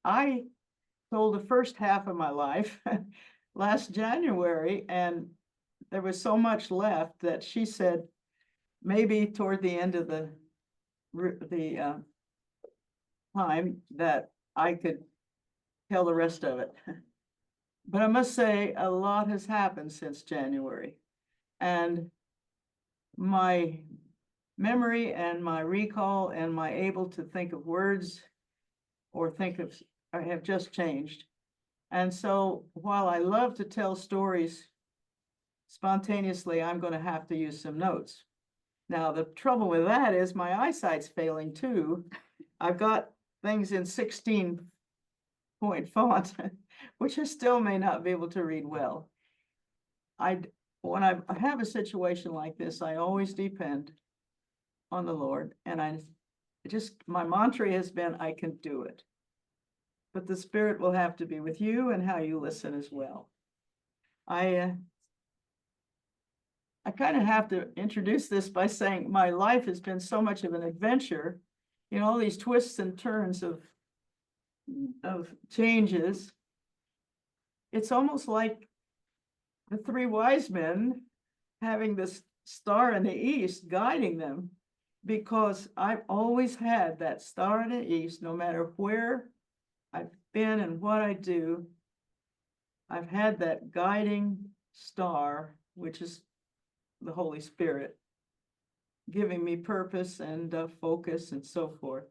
I told the first half of my life last January, and there was so much left that she said maybe toward the end of the time that I could tell the rest of it. But I must say a lot has happened since January, and my memory and my recall and my able to think of words or think of have just changed. And so while I love to tell stories spontaneously, I'm going to have to use some notes. Now, the trouble with that is my eyesight's failing too. I've got things in 16-point font, which I still may not be able to read well. When I have a situation like this, I always depend on the Lord, and my mantra has been, I can do it. But the Spirit will have to be with you and how you listen as well. I kind of have to introduce this by saying my life has been so much of an adventure, all these twists and turns of changes. It's almost like the three wise men having this star in the east guiding them, because I've always had that star in the east, no matter where I've been and what I do. I've had that guiding star, which is the Holy Spirit, giving me purpose and focus and so forth.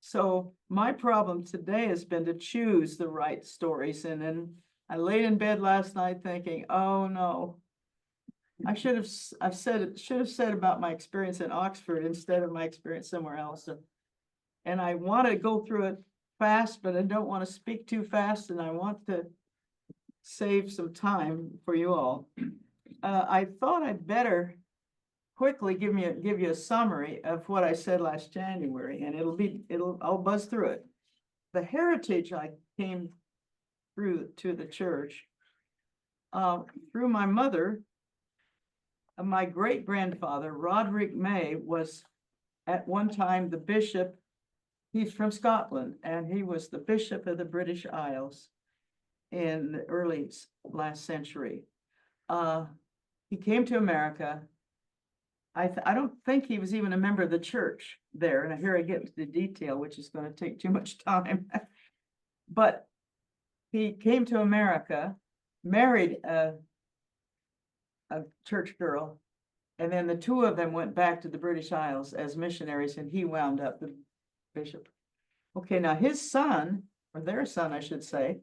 So my problem today has been to choose the right stories. And then I laid in bed last night thinking, oh no, should have said about my experience in Oxford instead of my experience somewhere else. And I want to go through it fast, but I don't want to speak too fast, and I want to save some time for you all. I thought I'd better quickly give you a summary of what I said last January, and I'll buzz through it. The heritage I came through to the church through my mother. My great-grandfather, Roderick May, was at one time the bishop. He's from Scotland, and he was the bishop of the British Isles in the early last century. He came to America. I don't think he was even a member of the church there, and here I get to the detail, which is going to take too much time. But he came to America, married a church girl, and then the two of them went back to the British Isles as missionaries, and he wound up the bishop. Okay, now his son, or their son, I should say,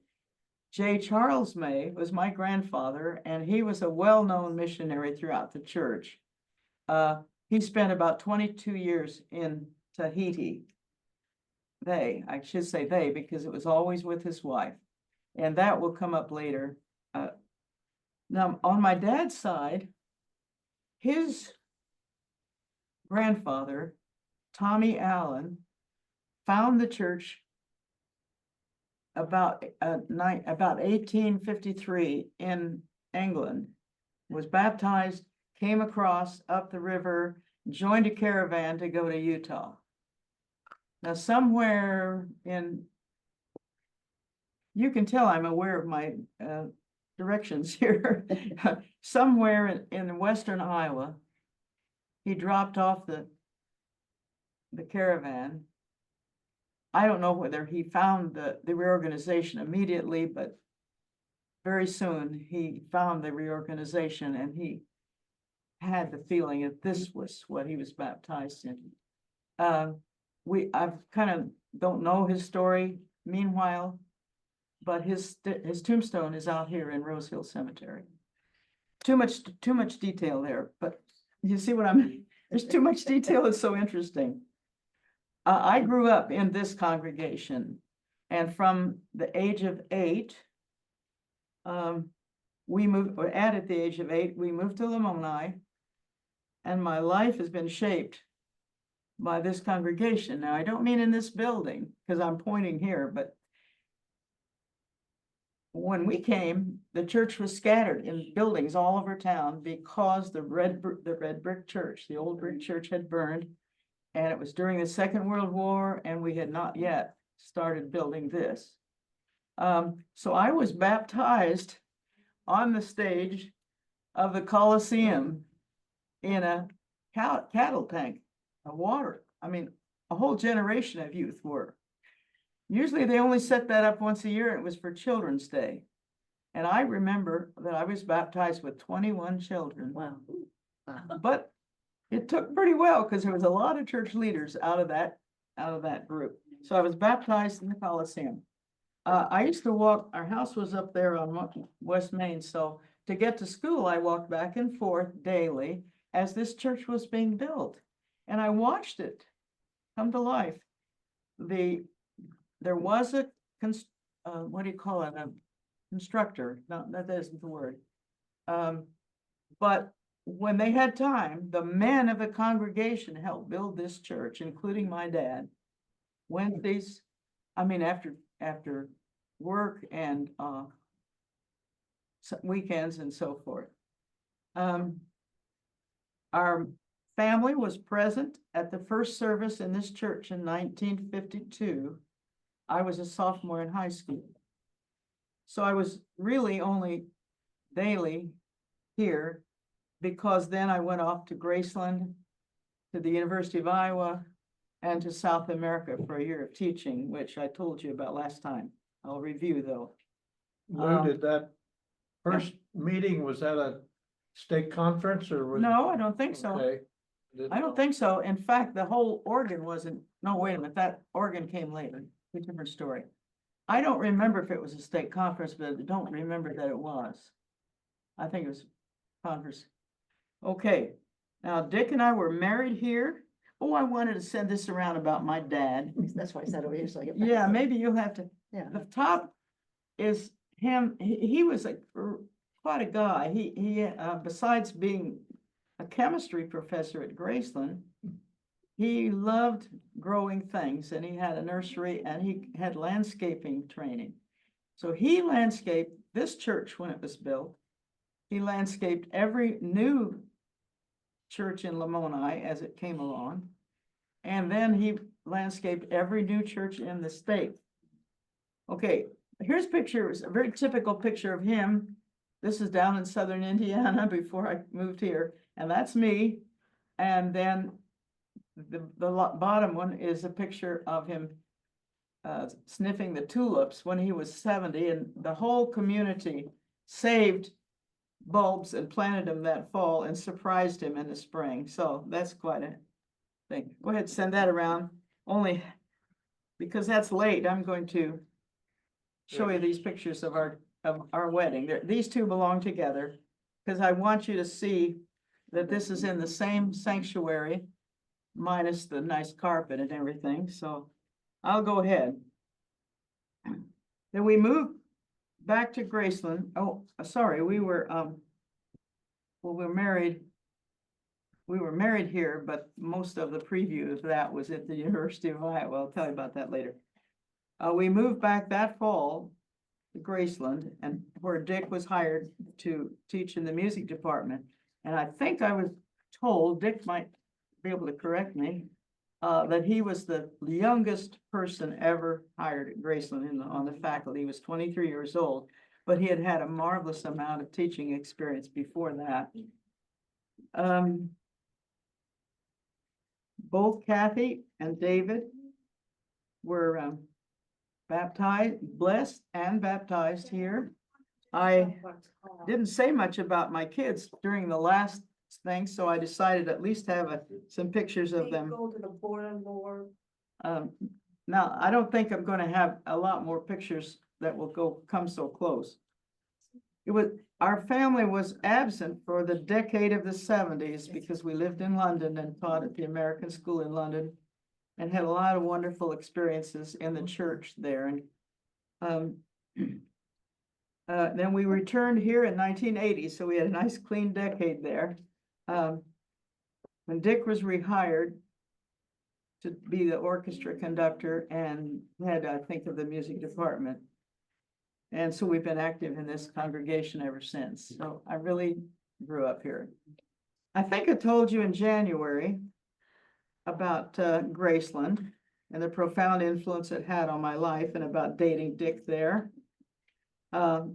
J. Charles May, was my grandfather, and he was a well-known missionary throughout the church. He spent about 22 years in Tahiti. I should say they, because it was always with his wife, and that will come up later. Now, on my dad's side, his grandfather, Tommy Allen, found the church about 1853 in England, was baptized, came across up the river, joined a caravan to go to Utah. Now, somewhere you can tell I'm aware of my directions here. Somewhere in western Iowa, he dropped off the caravan. I don't know whether he found the reorganization immediately, but very soon he found the reorganization, and he had the feeling that this was what he was baptized in. I've kind of don't know his story meanwhile, but his tombstone is out here in Rose Hill Cemetery. Too much detail there, but you see what there's too much detail. It's so interesting. I grew up in this congregation, and from the age of 8, we moved, or at the age of 8, we moved to Lamoni, and my life has been shaped by this congregation. Now, I don't mean in this building, because I'm pointing here, but when we came, the church was scattered in buildings all over town because the red brick church, the old brick church, had burned, and it was during the Second World War, and we had not yet started building this. So I was baptized on the stage of the Coliseum in a cattle tank of water. I mean, a whole generation of youth were. Usually they only set that up once a year, and it was for Children's Day. And I remember that I was baptized with 21 children. Wow. But it took pretty well because there was a lot of church leaders out of that group. So I was baptized in the Coliseum. I used to walk, our house was up there on West Main, so to get to school, I walked back and forth daily as this church was being built. And I watched it come to life. There was a, what do you call it? A constructor, no, that isn't the word. But when they had time, the men of the congregation helped build this church, including my dad. Wednesdays, I mean, after work and weekends and so forth. Our family was present at the first service in this church in 1952. I was a sophomore in high school. So I was really only daily here because then I went off to Graceland, to the University of Iowa, and to South America for a year of teaching, which I told you about last time. I'll review though. Lou, did that first meeting, was that a state conference or was? No, I don't think so. Okay. I don't think so. In fact, the whole organ wasn't, no, wait a minute, that organ came later, a different story. I don't remember if it was a state conference, but I don't remember that it was. I think it was conference. Okay, now Dick and I were married here. Oh, I wanted to send this around about my dad. That's why I said over here, so I get. Yeah, maybe you'll have to. Yeah. The top is him. He was quite a guy. He besides being a chemistry professor at Graceland, he loved growing things, and he had a nursery, and he had landscaping training. So he landscaped this church when it was built. He landscaped every new church in Lamoni as it came along. And then he landscaped every new church in the state. Okay, here's pictures, a very typical picture of him. This is down in southern Indiana before I moved here, and that's me. And then the bottom one is a picture of him sniffing the tulips when he was 70, and the whole community saved bulbs and planted them that fall and surprised him in the spring. So that's quite a thing. Go ahead, send that around. Only because that's late, I'm going to show you these pictures of our wedding. These two belong together because I want you to see that this is in the same sanctuary, minus the nice carpet and everything. So I'll go ahead. Then we moved back to Graceland. Oh, sorry, we were married. We were married here, but most of the preview of that was at the University of Iowa. I'll tell you about that later. We moved back that fall to Graceland, and where Dick was hired to teach in the music department. And I think I was told, Dick might be able to correct me, that he was the youngest person ever hired at Graceland on the faculty. He was 23 years old, but he had had a marvelous amount of teaching experience before that. Both Kathy and David were baptized, blessed and baptized here. I didn't say much about my kids during the last thing, so I decided at least have some pictures of them. Go to the board and board. Now, I don't think I'm going to have a lot more pictures that will come so close. Our family was absent for the decade of the 70s because we lived in London and taught at the American School in London and had a lot of wonderful experiences in the church there. And then we returned here in 1980, so we had a nice clean decade there. When Dick was rehired to be the orchestra conductor and head, I think, of the music department. And so we've been active in this congregation ever since. So I really grew up here. I think I told you in January about Graceland and the profound influence it had on my life and about dating Dick there. I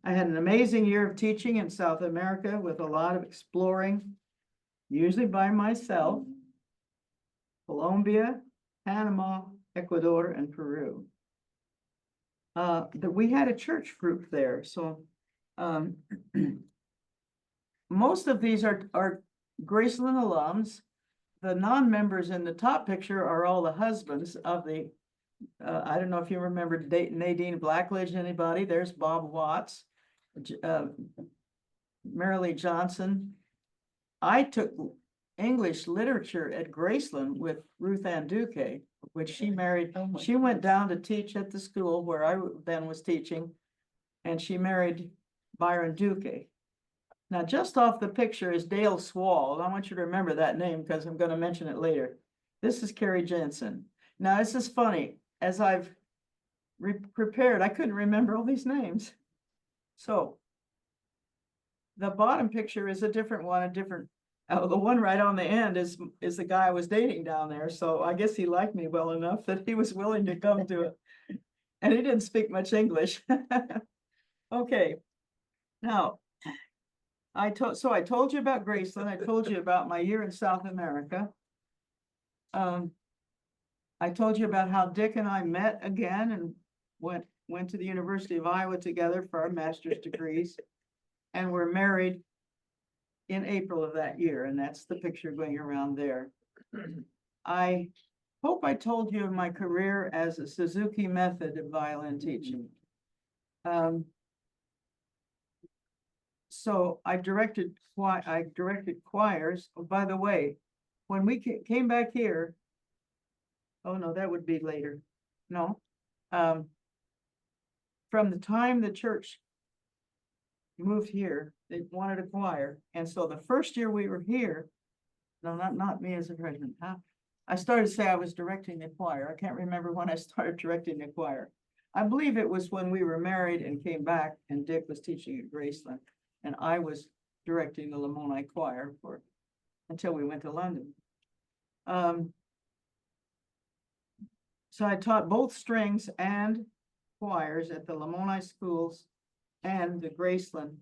had an amazing year of teaching in South America with a lot of exploring, usually by myself. Colombia, Panama, Ecuador, and Peru. We had a church group there, so most of these are Graceland alums. The non-members in the top picture are all the husbands of the, I don't know if you remember Nadine Blackledge, anybody? There's Bob Watts, Marilee Johnson. I took English literature at Graceland with Ruth Ann Duque, which she married. She went down to teach at the school where I then was teaching, and she married Byron Duque. Now, just off the picture is Dale Swall. I want you to remember that name because I'm going to mention it later. This is Carrie Jensen. Now, this is funny. As I've prepared, I couldn't remember all these names. So the bottom picture is a different one, the one right on the end is the guy I was dating down there. So I guess he liked me well enough that he was willing to come to it. And he didn't speak much English. Okay. Now, I told you about Graceland. I told you about my year in South America. I told you about how Dick and I met again and went to the University of Iowa together for our master's degrees, and were married in April of that year, and that's the picture going around there. I hope I told you of my career as a Suzuki method of violin teaching. So I directed choirs. Oh, by the way, when we came back here, oh no, that would be later. No, from the time the church moved here, they wanted a choir, and so the first year we were here, no, not me as a freshman. I started to say I was directing the choir. I can't remember when I started directing the choir. I believe it was when we were married and came back, and Dick was teaching at Graceland, and I was directing the Lamoni choir until we went to London. So I taught both strings and choirs at the Lamoni schools and the Graceland.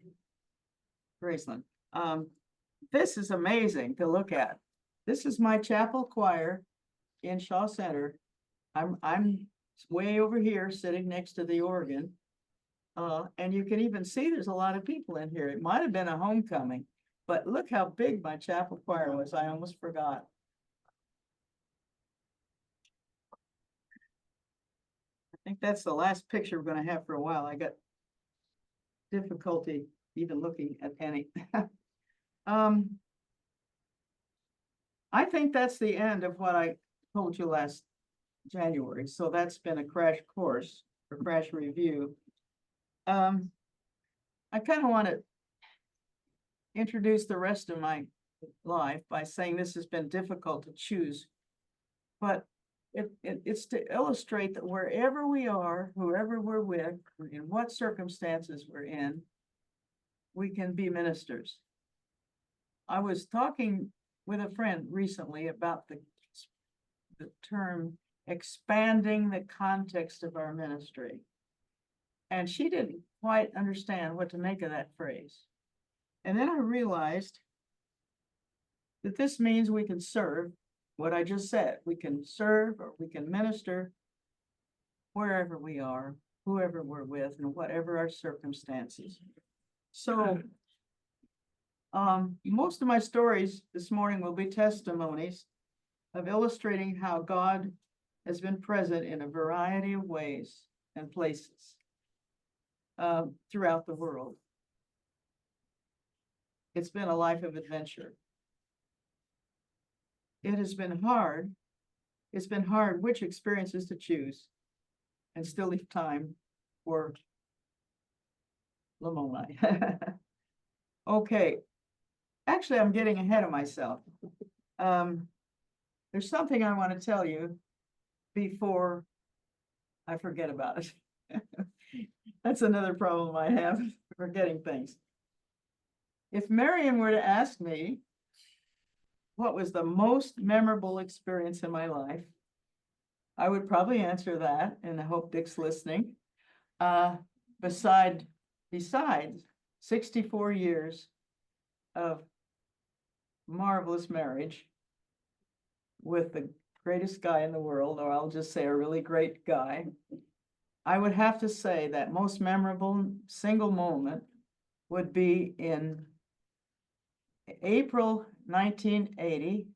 This is amazing to look at. This is my chapel choir in Shaw Center. I'm way over here sitting next to the organ. And you can even see there's a lot of people in here. It might have been a homecoming, but look how big my chapel choir was. I almost forgot. I think that's the last picture we're going to have for a while. I got difficulty even looking at any. I think that's the end of what I told you last January. So that's been a crash course or crash review. I kind of want to introduce the rest of my life by saying this has been difficult to choose, but it's to illustrate that wherever we are, whoever we're with, in what circumstances we're in, we can be ministers. I was talking with a friend recently about the term expanding the context of our ministry. And she didn't quite understand what to make of that phrase. And then I realized that this means we can serve what I just said. We can serve or we can minister wherever we are, whoever we're with, and whatever our circumstances. So most of my stories this morning will be testimonies of illustrating how God has been present in a variety of ways and places throughout the world. It's been a life of adventure. It has been hard. It's been hard which experiences to choose and still leave time for Lamoni. Okay. Actually, I'm getting ahead of myself. There's something I want to tell you before I forget about it. That's another problem I have, forgetting things. If Marion were to ask me what was the most memorable experience in my life, I would probably answer that, and I hope Dick's listening. Besides 64 years of marvelous marriage with the greatest guy in the world, or I'll just say a really great guy, I would have to say that most memorable single moment would be in April 1980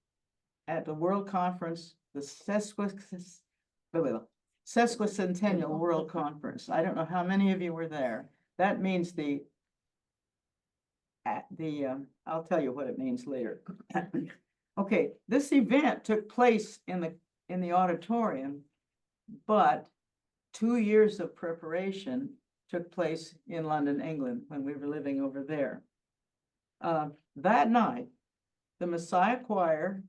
at the World Conference, the Sesquicentennial World Conference. I don't know how many of you were there. That means I'll tell you what it means later. Okay, this event took place in the auditorium, but 2 years of preparation took place in London, England, when we were living over there. That night, the Messiah Choir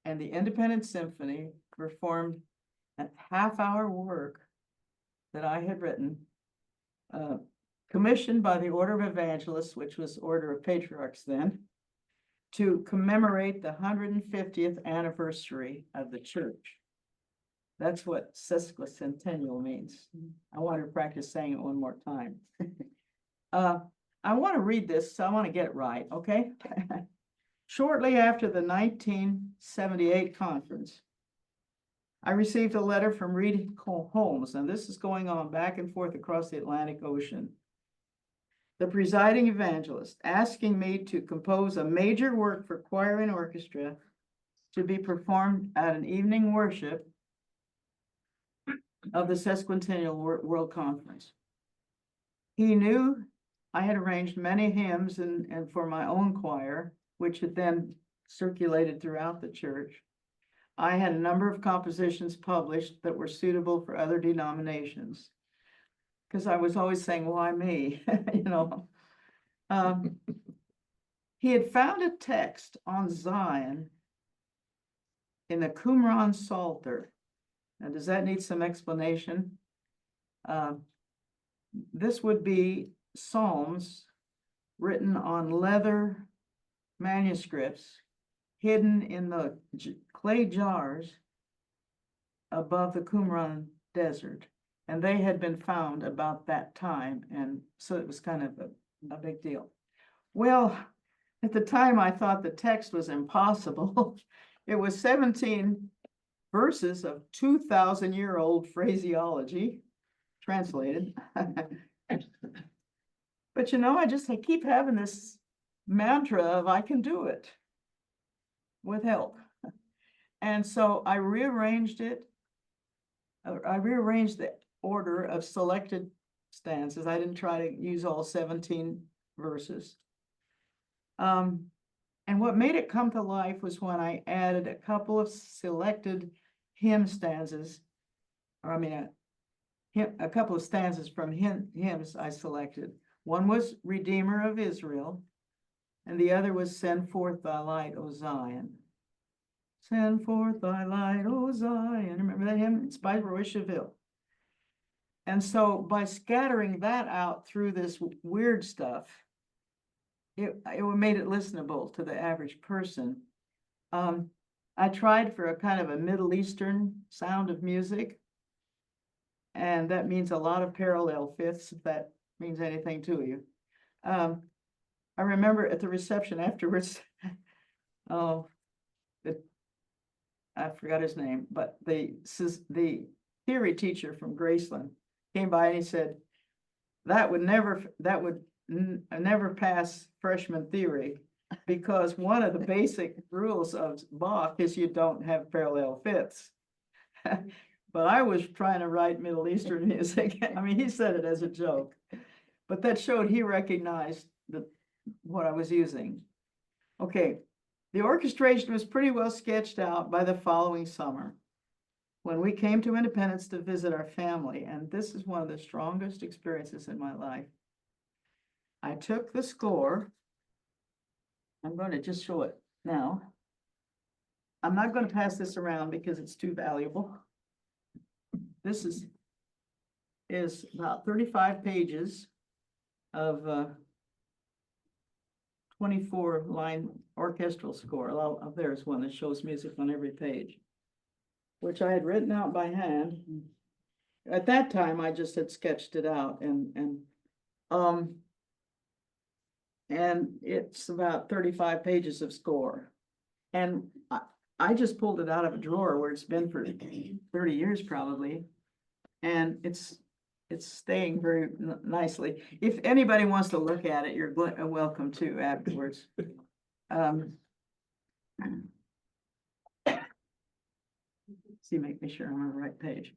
and the Independent Symphony performed a half-hour work that I had written, commissioned by the Order of Evangelists, which was Order of Patriarchs then, to commemorate the 150th anniversary of the church. That's what sesquicentennial means. I want to practice saying it one more time. I want to read this, so I want to get it right, okay? Shortly after the 1978 conference, I received a letter from Reed Holmes, and this is going on back and forth across the Atlantic Ocean, the presiding evangelist, asking me to compose a major work for choir and orchestra to be performed at an evening worship of the Sesquicentennial World Conference. He knew I had arranged many hymns and for my own choir, which had then circulated throughout the church. I had a number of compositions published that were suitable for other denominations, because I was always saying, why me? You know. He had found a text on Zion in the Qumran Psalter. Now, does that need some explanation? This would be Psalms written on leather manuscripts hidden in the clay jars above the Qumran desert. And they had been found about that time. And so it was kind of a big deal. Well, at the time, I thought the text was impossible. It was 17 verses of 2,000-year-old phraseology translated. But you know, I keep having this mantra of I can do it with help. And so I rearranged it. I rearranged the order of selected stanzas. I didn't try to use all 17 verses. And what made it come to life was when I added a couple of selected hymn stanzas, or I mean, a couple of stanzas from hymns I selected. One was Redeemer of Israel, and the other was Send Forth Thy Light, O Zion. Send forth thy light, O Zion. Remember that hymn? It's by Roy Cheville. And so by scattering that out through this weird stuff, it made it listenable to the average person. I tried for a kind of a Middle Eastern sound of music, and that means a lot of parallel fifths, if that means anything to you. I remember at the reception afterwards, I forgot his name, but the theory teacher from Graceland came by and he said, that would never pass freshman theory, because one of the basic rules of Bach is you don't have parallel fifths. But I was trying to write Middle Eastern music. I mean, he said it as a joke, but that showed he recognized what I was using. Okay, the orchestration was pretty well sketched out by the following summer, when we came to Independence to visit our family, and this is one of the strongest experiences in my life. I took the score. I'm going to just show it now. I'm not going to pass this around because it's too valuable. This is about 35 pages of 24-line orchestral score. There's one that shows music on every page. which I had written out by hand. At that time, I just had sketched it out and it's about 35 pages of score. And I just pulled it out of a drawer where it's been for 30 years probably. And it's staying very nicely. If anybody wants to look at it, you're welcome to afterwards. See, make me sure I'm on the right page.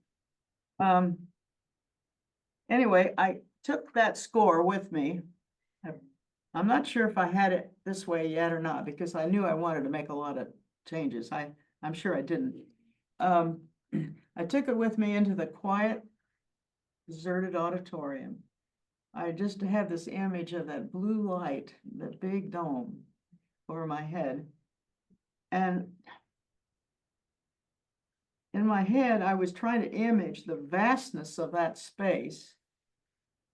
Anyway, I took that score with me. I'm not sure if I had it this way yet or not, because I knew I wanted to make a lot of changes. I'm sure I didn't. I took it with me into the quiet, deserted auditorium. I just had this image of that blue light, the big dome over my head. And in my head, I was trying to image the vastness of that space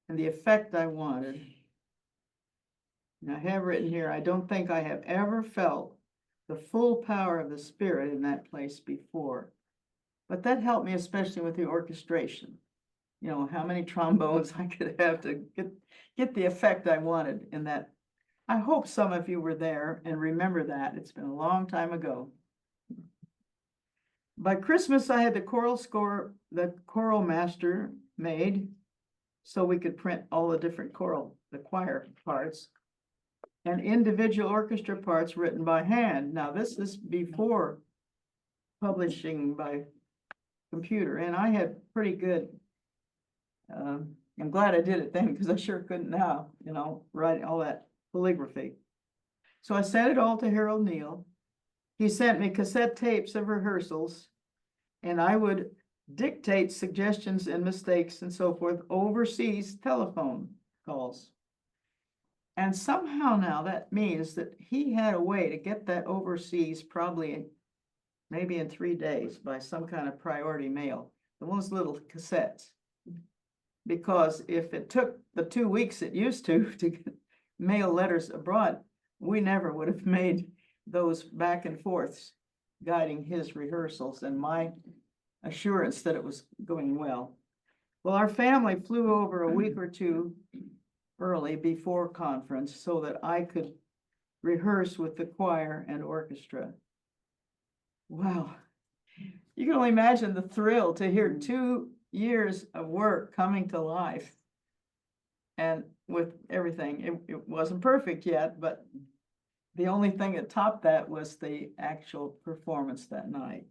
and the effect I wanted. And I have written here, I don't think I have ever felt the full power of the Spirit in that place before. But that helped me, especially with the orchestration. You know, how many trombones I could have to get the effect I wanted in that. I hope some of you were there and remember that. It's been a long time ago. By Christmas, I had the choral master made so we could print all the different the choir parts and individual orchestra parts written by hand. Now, this is before publishing by computer, and I had pretty good, I'm glad I did it then because I sure couldn't now, you know, write all that calligraphy. So I sent it all to Harold Neal. He sent me cassette tapes of rehearsals, and I would dictate suggestions and mistakes and so forth, overseas telephone calls. And somehow now that means that he had a way to get that overseas probably maybe in 3 days by some kind of priority mail, those little cassettes. Because if it took the 2 weeks it used to mail letters abroad, we never would have made those back and forths guiding his rehearsals and my assurance that it was going well. Well, our family flew over a week or two early before conference so that I could rehearse with the choir and orchestra. Wow. You can only imagine the thrill to hear 2 years of work coming to life. And with everything, it wasn't perfect yet, but the only thing that topped that was the actual performance that night.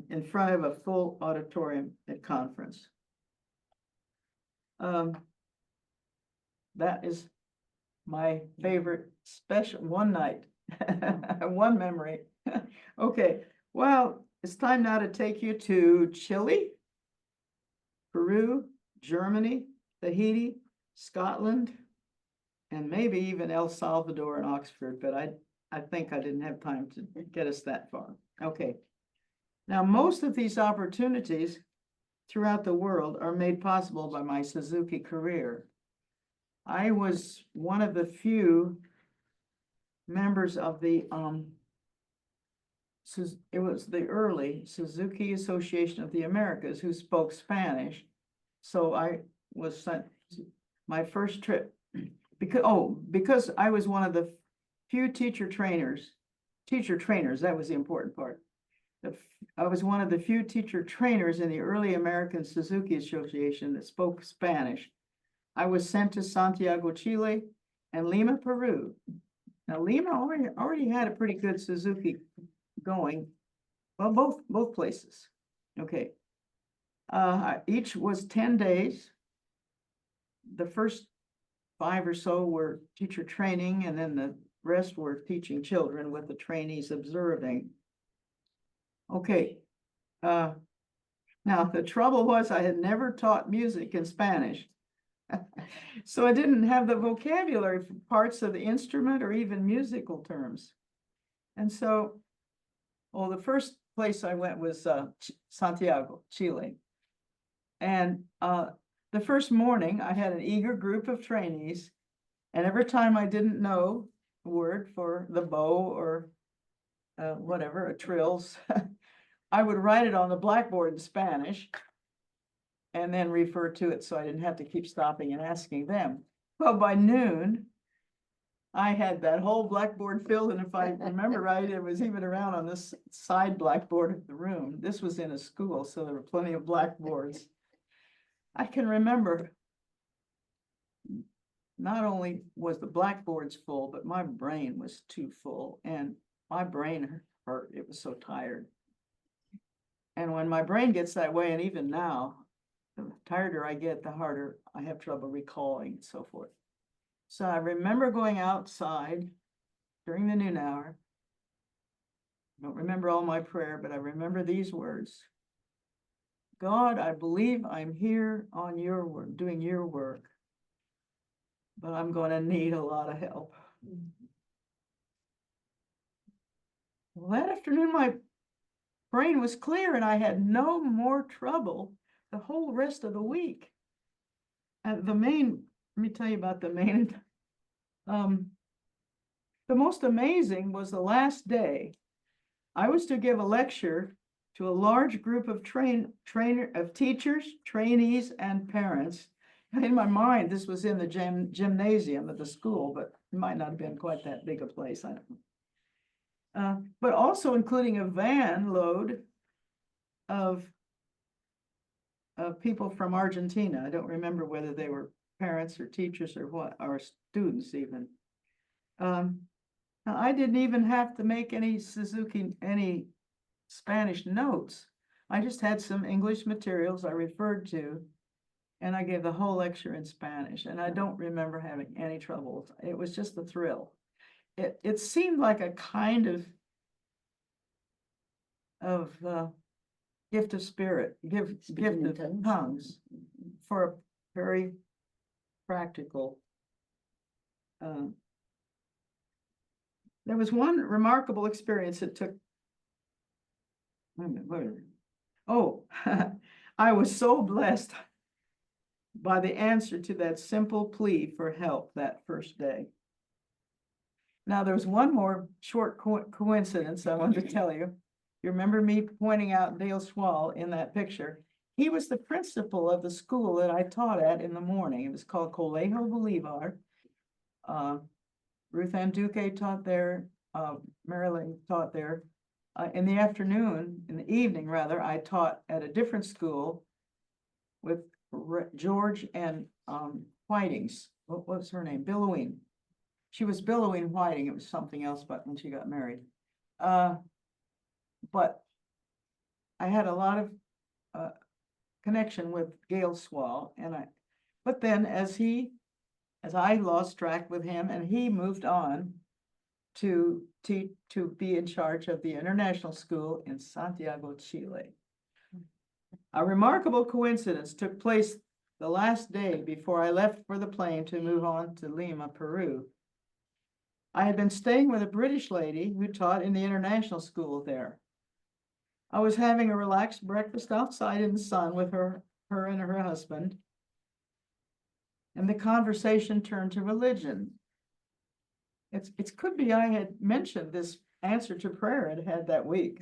In front of a full auditorium at conference. That is my favorite special one night, one memory. Okay, well, it's time now to take you to Chile, Peru, Germany, Tahiti, Scotland, and maybe even El Salvador and Oxford, but I think I didn't have time to get us that far. Okay. Now, most of these opportunities throughout the world are made possible by my Suzuki career. I was one of the few members of the, it was the early Suzuki Association of the Americas who spoke Spanish. So I was sent my first trip because I was one of the few teacher trainers, that was the important part. I was one of the few teacher trainers in the early American Suzuki Association that spoke Spanish. I was sent to Santiago, Chile, and Lima, Peru. Now, Lima already had a pretty good Suzuki going. Well, both places. Okay. Each was 10 days. The first 5 or so were teacher training, and then the rest were teaching children with the trainees observing. Okay. Now, the trouble was I had never taught music in Spanish. So I didn't have the vocabulary for parts of the instrument or even musical terms. And so, well, the first place I went was Santiago, Chile. And the first morning I had an eager group of trainees, and every time I didn't know a word for the bow or whatever, trills, I would write it on the blackboard in Spanish and then refer to it so I didn't have to keep stopping and asking them. Well, by noon, I had that whole blackboard filled, and if I remember right, it was even around on this side blackboard of the room. This was in a school, so there were plenty of blackboards. I can remember not only was the blackboards full, but my brain was too full, and my brain hurt. It was so tired. And when my brain gets that way, and even now, the tireder I get, the harder I have trouble recalling and so forth. So I remember going outside during the noon hour. I don't remember all my prayer, but I remember these words. God, I believe I'm here on your work, doing your work, but I'm going to need a lot of help. Well, that afternoon, my brain was clear and I had no more trouble the whole rest of the week. And let me tell you about the main. The most amazing was the last day. I was to give a lecture to a large group of teachers, trainees, and parents. In my mind, this was in the gymnasium of the school, but it might not have been quite that big a place. I don't know. But also including a van load of people from Argentina. I don't remember whether they were parents or teachers or what, or students even. Now I didn't even have to make any Spanish notes. I just had some English materials I referred to, and I gave the whole lecture in Spanish, and I don't remember having any trouble. It was just a thrill. It seemed like a kind of gift of spirit, gift of tongues for a very practical. There was one remarkable experience that took. Wait a minute. Oh, I was so blessed by the answer to that simple plea for help that first day. Now, there's one more short coincidence I wanted to tell you. You remember me pointing out Dale Swall in that picture? He was the principal of the school that I taught at in the morning. It was called Colegio Bolivar. Ruth Ann Duque taught there, Marilyn taught there. In the afternoon, in the evening rather, I taught at a different school with George and Whiting's. What was her name? Billowing. She was Billowing Whiting. It was something else, but when she got married. But I had a lot of connection with Gail Swall, but then as I lost track with him, and he moved on to be in charge of the international school in Santiago, Chile. A remarkable coincidence took place the last day before I left for the plane to move on to Lima, Peru. I had been staying with a British lady who taught in the international school there. I was having a relaxed breakfast outside in the sun with her and her husband, and the conversation turned to religion. It could be I had mentioned this answer to prayer I'd had that week.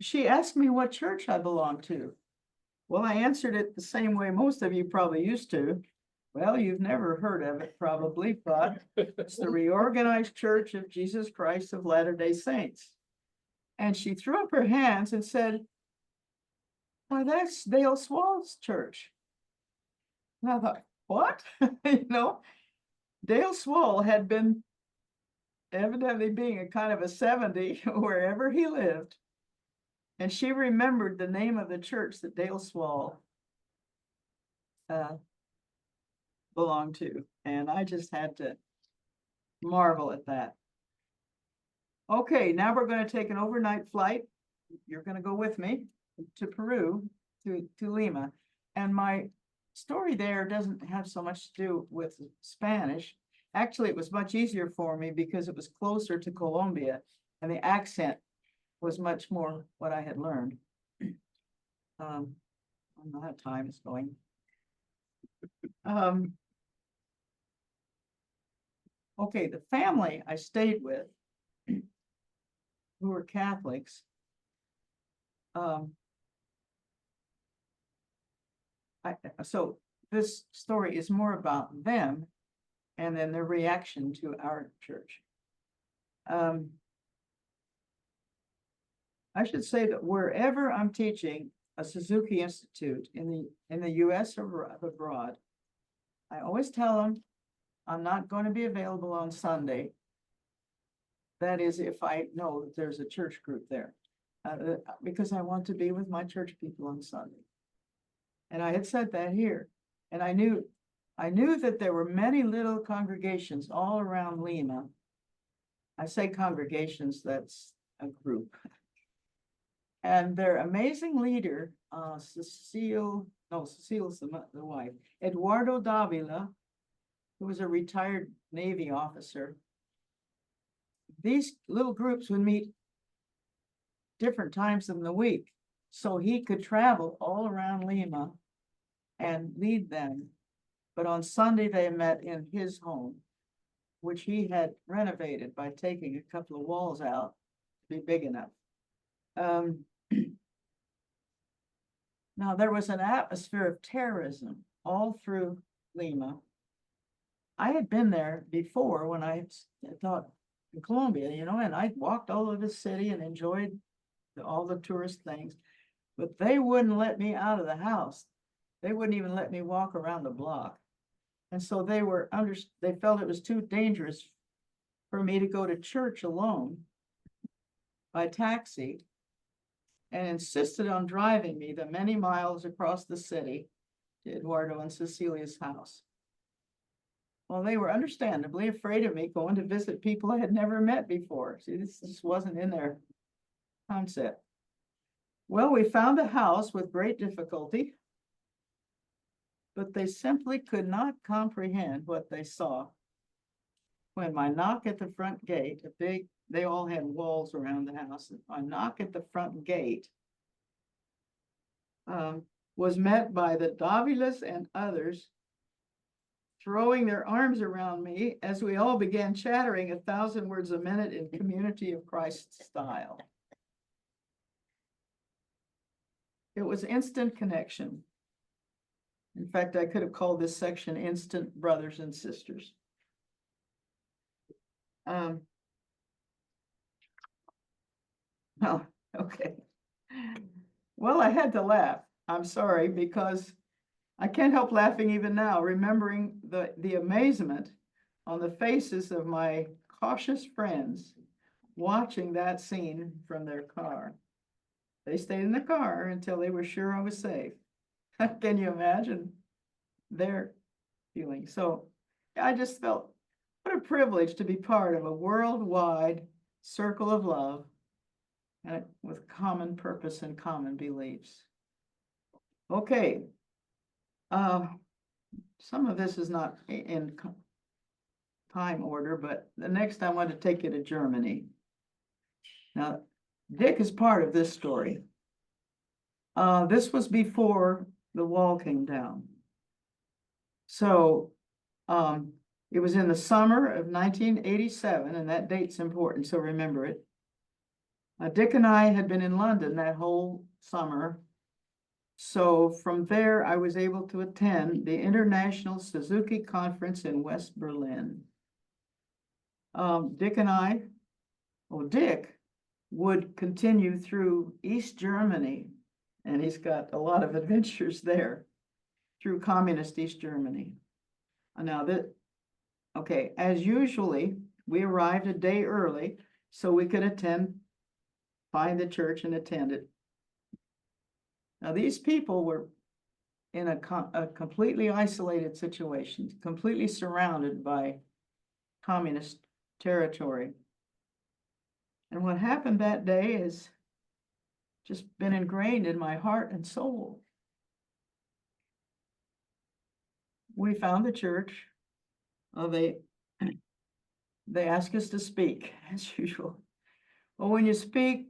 She asked me what church I belonged to. Well, I answered it the same way most of you probably used to. Well, you've never heard of it probably, but it's the Reorganized Church of Jesus Christ of Latter-day Saints. And she threw up her hands and said, "Why, that's Dale Swall's church." And I thought, what? Dale Swall had been evidently being a kind of a 70 wherever he lived. And she remembered the name of the church that Dale Swall belonged to. And I just had to marvel at that. Okay, now we're going to take an overnight flight. You're going to go with me to Peru, to Lima. And my story there doesn't have so much to do with Spanish. Actually, it was much easier for me because it was closer to Colombia and the accent was much more what I had learned. I don't know how time is going. Okay, the family I stayed with, who were Catholics, So this story is more about them and then their reaction to our church. I should say that wherever I'm teaching a Suzuki Institute in the US or abroad, I always tell them I'm not going to be available on Sunday. That is, if I know that there's a church group there, because I want to be with my church people on Sunday. And I had said that here, and I knew that there were many little congregations all around Lima. I say congregations, that's a group. And their amazing leader, Cecile's the wife, Eduardo Davila, who was a retired Navy officer. These little groups would meet different times in the week, so he could travel all around Lima and lead them. But on Sunday, they met in his home, which he had renovated by taking a couple of walls out to be big enough. Now, there was an atmosphere of terrorism all through Lima. I had been there before when I thought in Colombia, and I walked all over the city and enjoyed all the tourist things, but they wouldn't let me out of the house. They wouldn't even let me walk around the block. And so they felt it was too dangerous for me to go to church alone by taxi, and insisted on driving me the many miles across the city to Eduardo and Cecilia's house. Well, they were understandably afraid of me going to visit people I had never met before. See, this just wasn't in their concept. Well, we found a house with great difficulty, but they simply could not comprehend what they saw. When my knock at the front gate, they all had walls around the house. My knock at the front gate was met by the Davilas and others throwing their arms around me as we all began chattering 1,000 words a minute in Community of Christ style. It was instant connection. In fact, I could have called this section Instant Brothers and Sisters. Oh, okay. Well, I had to laugh. I'm sorry, because I can't help laughing even now, remembering the amazement on the faces of my cautious friends watching that scene from their car. They stayed in the car until they were sure I was safe. Can you imagine their feelings? So I just felt what a privilege to be part of a worldwide circle of love, and with common purpose and common beliefs. Okay. Some of this is not in time order, but the next I want to take you to Germany. Now, Dick is part of this story. This was before the wall came down. So it was in the summer of 1987, and that date's important, so remember it. Dick and I had been in London that whole summer. So from there, I was able to attend the International Suzuki Conference in West Berlin. Dick would continue through East Germany, and he's got a lot of adventures there through communist East Germany. Now as usually, we arrived a day early so we could find the church and attend it. Now, these people were in a completely isolated situation, completely surrounded by communist territory. And what happened that day has just been ingrained in my heart and soul. We found the church. They asked us to speak, as usual. Well, when you speak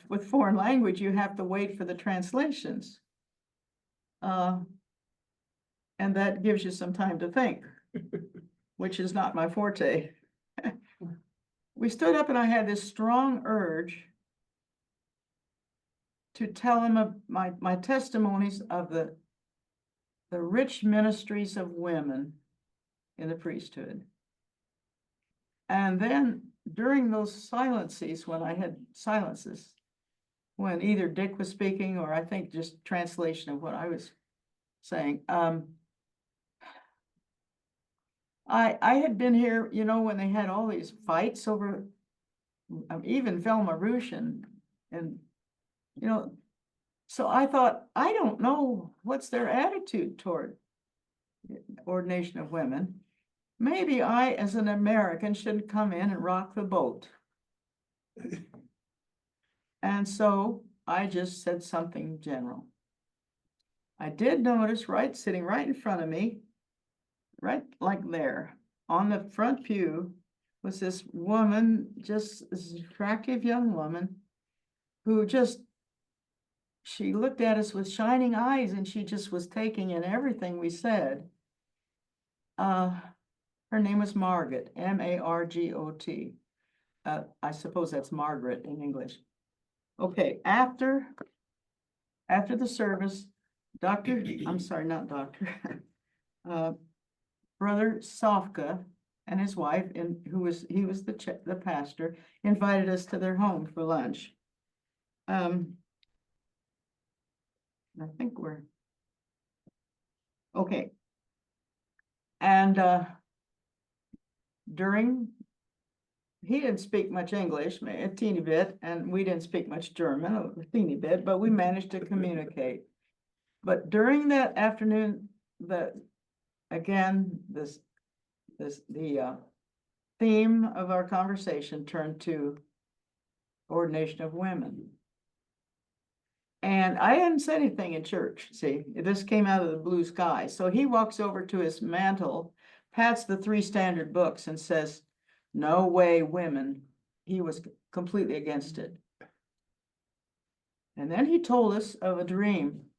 with foreign language, you have to wait for the translations. And that gives you some time to think, which is not my forte. We stood up and I had this strong urge to tell him of my testimonies of the rich ministries of women in the priesthood. And then during those silences, when I had silences, when either Dick was speaking or I think just translation of what I was saying, I had been here, you know, when they had all these fights over even Velma Rouge and you know, so I thought, I don't know what's their attitude toward ordination of women. Maybe I, as an American, should come in and rock the boat. And so I just said something general. I did notice sitting right in front of me, right like there, on the front pew, was this woman, just this attractive young woman, who she looked at us with shining eyes and she just was taking in everything we said. Her name was Margot, Margot. I suppose that's Margaret in English. Okay, after the service, I'm sorry, not doctor, Brother Sofka and his wife, and he was the pastor, invited us to their home for lunch. I think we're okay. And he didn't speak much English, a teeny bit, and we didn't speak much German, a teeny bit, but we managed to communicate. But during that afternoon, the theme of our conversation turned to ordination of women. And I hadn't said anything in church, see, this came out of the blue sky. So he walks over to his mantle, pats the 3 standard books and says, "No way, women." He was completely against it. And then he told us of a dream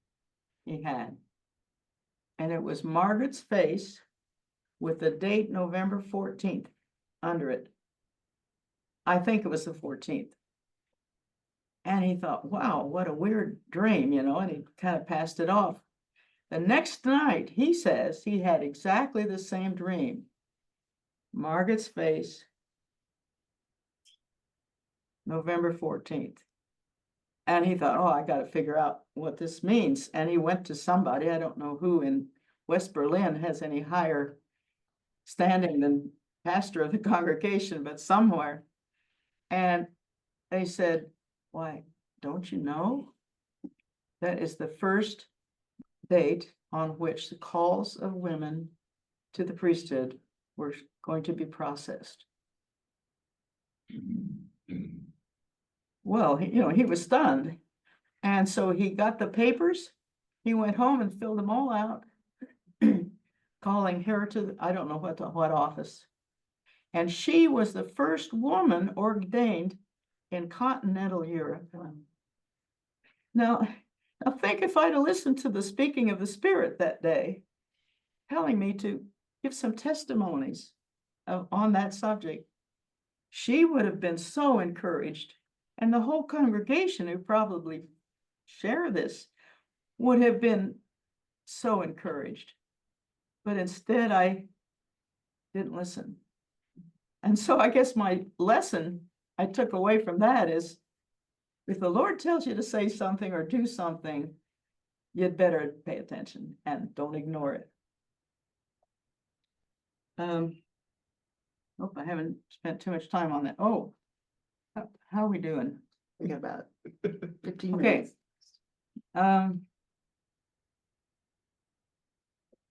he had. And it was Margaret's face with the date November 14th under it. I think it was the 14th. And he thought, wow, what a weird dream, you know, and he kind of passed it off. The next night, he says he had exactly the same dream. Margaret's face, November 14th. And he thought, oh, I got to figure out what this means. And he went to somebody, I don't know who in West Berlin has any higher standing than pastor of the congregation, but somewhere. And they said, why, don't you know? That is the first date on which the calls of women to the priesthood were going to be processed. Well, he was stunned. And so he got the papers. He went home and filled them all out, calling her to, I don't know what office. And she was the first woman ordained in continental Europe. Now think if I'd have listened to the speaking of the Spirit that day, telling me to give some testimonies on that subject, she would have been so encouraged, and the whole congregation who probably share this would have been so encouraged. But instead, I didn't listen. And so I guess my lesson I took away from that is, if the Lord tells you to say something or do something, you'd better pay attention and don't ignore it. Hope I haven't spent too much time on that. Oh, how are we doing? We got about 15 Okay. minutes.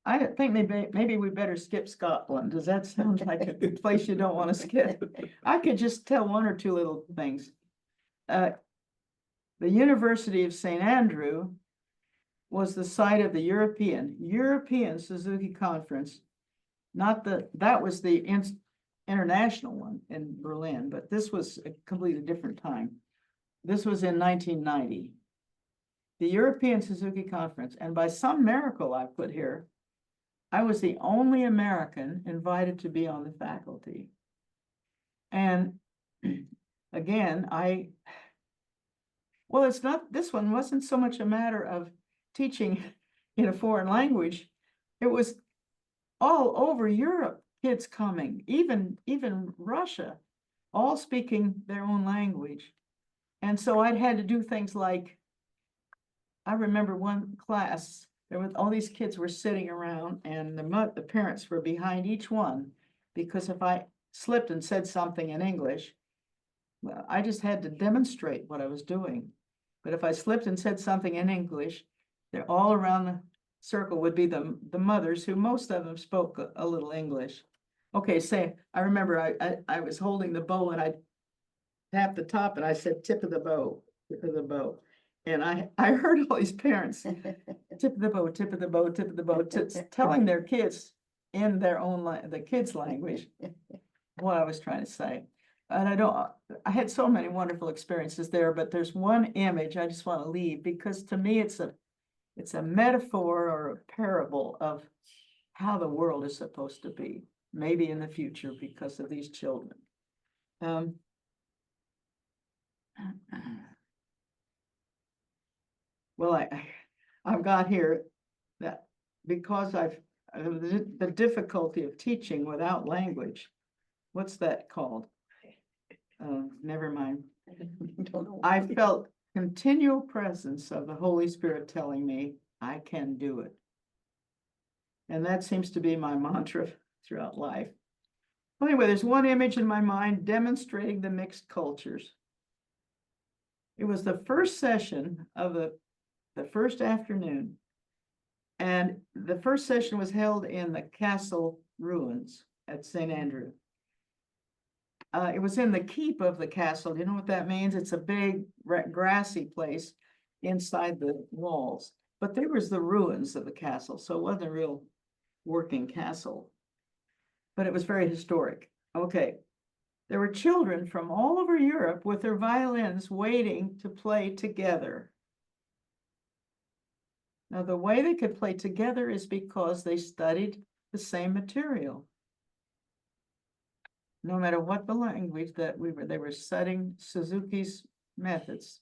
I think maybe we better skip Scotland. Does that sound like a place you don't want to skip? I could just tell 1 or 2 little things. The University of St. Andrew was the site of the European Suzuki Conference. That was the international one in Berlin, but this was a completely different time. This was in 1990. The European Suzuki Conference, and by some miracle I put here, I was the only American invited to be on the faculty. And again, Well, it's not, this one wasn't so much a matter of teaching in a foreign language. It was all over Europe, kids coming, even Russia, all speaking their own language. And so I'd had to do things like, I remember one class, there was, all these kids were sitting around and the parents were behind each one. Because if I slipped and said something in English, well, I just had to demonstrate what I was doing. But if I slipped and said something in English, they're all around the circle would be the mothers, who most of them spoke a little English. Okay, say, I remember I was holding the bow and I tapped the top and I said, tip of the bow, tip of the bow. And I heard all these parents, tip of the bow, tip of the bow, tip of the bow, telling their kids in their own, the kids' language, what I was trying to say. And I had so many wonderful experiences there, but there's one image I just want to leave, because to me, it's a metaphor or a parable of how the world is supposed to be, maybe in the future because of these children. Well, I've got here that because the difficulty of teaching without language, what's that called? Never mind. Don't know. I felt continual presence of the Holy Spirit telling me I can do it. And that seems to be my mantra throughout life. Well, anyway, there's one image in my mind demonstrating the mixed cultures. It was the first session of the first afternoon. And the first session was held in the castle ruins at St. Andrew. It was in the keep of the castle. You know what that means? It's a big grassy place inside the walls. But there was the ruins of the castle, so it wasn't a real working castle. But it was very historic. Okay. There were children from all over Europe with their violins waiting to play together. Now, the way they could play together is because they studied the same material. No matter what the language that they were studying Suzuki's methods.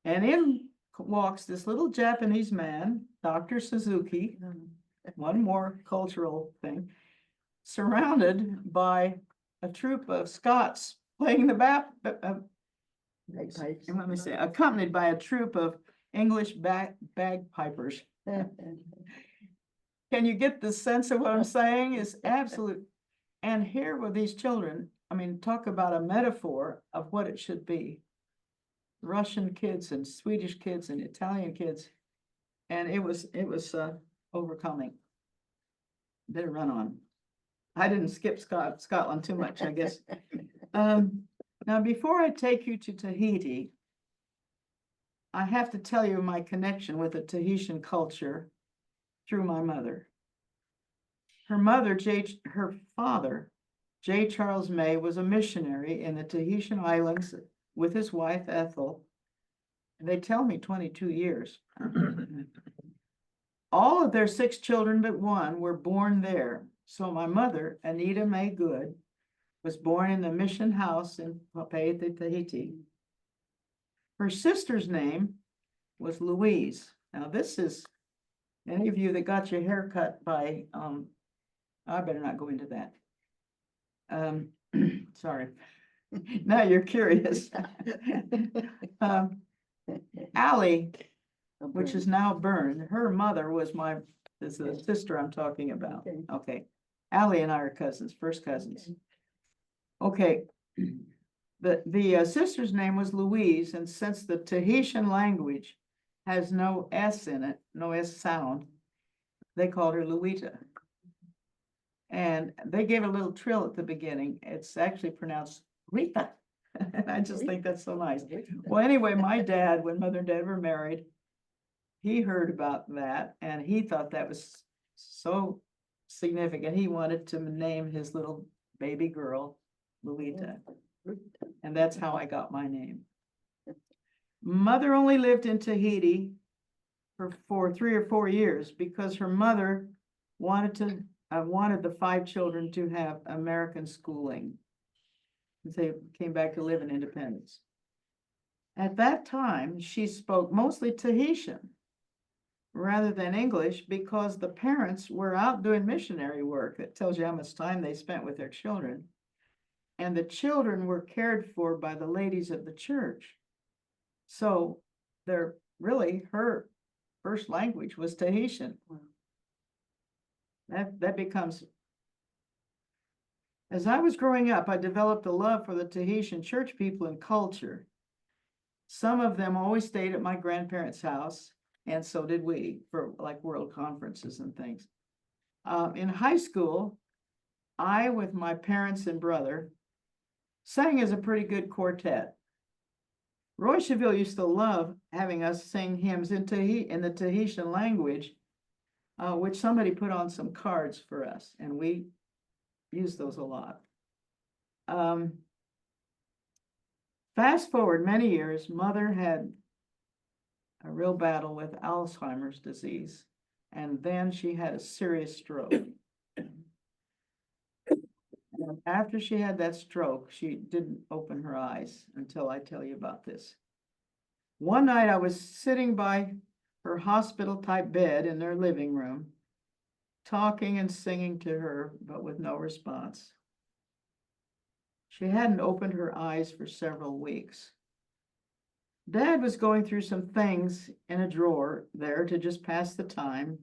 And in walks this little Japanese man, Dr. Suzuki, one more cultural thing, surrounded by a troupe of Scots playing the Bagpipes. let me say, accompanied by a troupe of English bagpipers. Can you get the sense of what I'm saying? Is absolute. And here were these children, I mean, talk about a metaphor of what it should be. Russian kids and Swedish kids and Italian kids. And it was overcoming. Better run on. I didn't skip Scotland too much, I guess. Now, before I take you to Tahiti, I have to tell you my connection with the Tahitian culture through my mother. Her father, J. Charles May, was a missionary in the Tahitian Islands with his wife Ethel. And they tell me 22 years. All of their 6 children but one were born there. So my mother, Anita May Good, was born in the mission house in Papeete, Tahiti. Her sister's name was Louise. Now this is, any of you that got your hair cut by, I better not go into that. Sorry. Now you're curious. Allie, which is now Byrne, her mother was the sister I'm talking about. Okay. Allie and I are cousins, first cousins. Okay. The sister's name was Louise, and since the Tahitian language has no S in it, no S sound, they called her Luita. And they gave a little trill at the beginning. It's actually pronounced Rita. And I just think that's so nice. Well, anyway, my dad, when mother and dad were married, he heard about that and he thought that was so significant. He wanted to name his little baby girl Luita. And that's how I got my name. Mother only lived in Tahiti for 3 or 4 years because her mother wanted the 5 children to have American schooling. They came back to live in independence. At that time, she spoke mostly Tahitian rather than English because the parents were out doing missionary work. That tells you how much time they spent with their children. And the children were cared for by the ladies of the church. So they're really, her first language was Tahitian. That becomes, as I was growing up, I developed a love for the Tahitian church people and culture. Some of them always stayed at my grandparents' house, and so did we, for like world conferences and things. In high school, I, with my parents and brother, sang as a pretty good quartet. Roy Cheville used to love having us sing hymns in the Tahitian language, which somebody put on some cards for us, and we used those a lot. Fast forward many years, Mother had a real battle with Alzheimer's disease, and then she had a serious stroke. And after she had that stroke, she didn't open her eyes until I tell you about this. One night I was sitting by her hospital-type bed in their living room, talking and singing to her, but with no response. She hadn't opened her eyes for several weeks. Dad was going through some things in a drawer there to just pass the time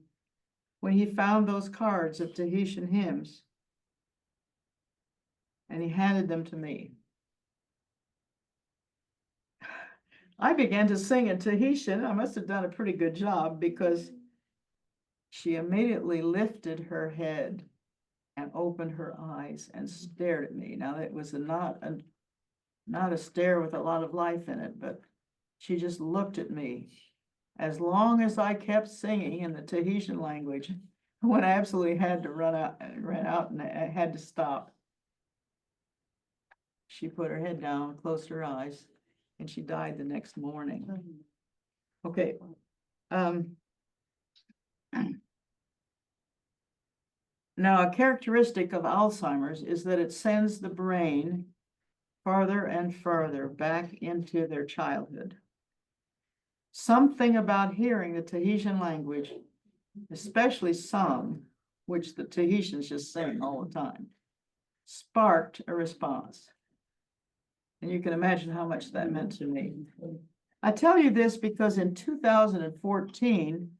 when he found those cards of Tahitian hymns, and he handed them to me. I began to sing in Tahitian. I must have done a pretty good job because she immediately lifted her head and opened her eyes and stared at me. Now, it was not a stare with a lot of life in it, but she just looked at me. As long as I kept singing in the Tahitian language, when I absolutely had to run out and I had to stop, she put her head down, closed her eyes, and she died the next morning. Okay. Now, a characteristic of Alzheimer's is that it sends the brain farther and farther back into their childhood. Something about hearing the Tahitian language, especially sung, which the Tahitians just sing all the time, sparked a response. And you can imagine how much that meant to me. I tell you this because in 2014,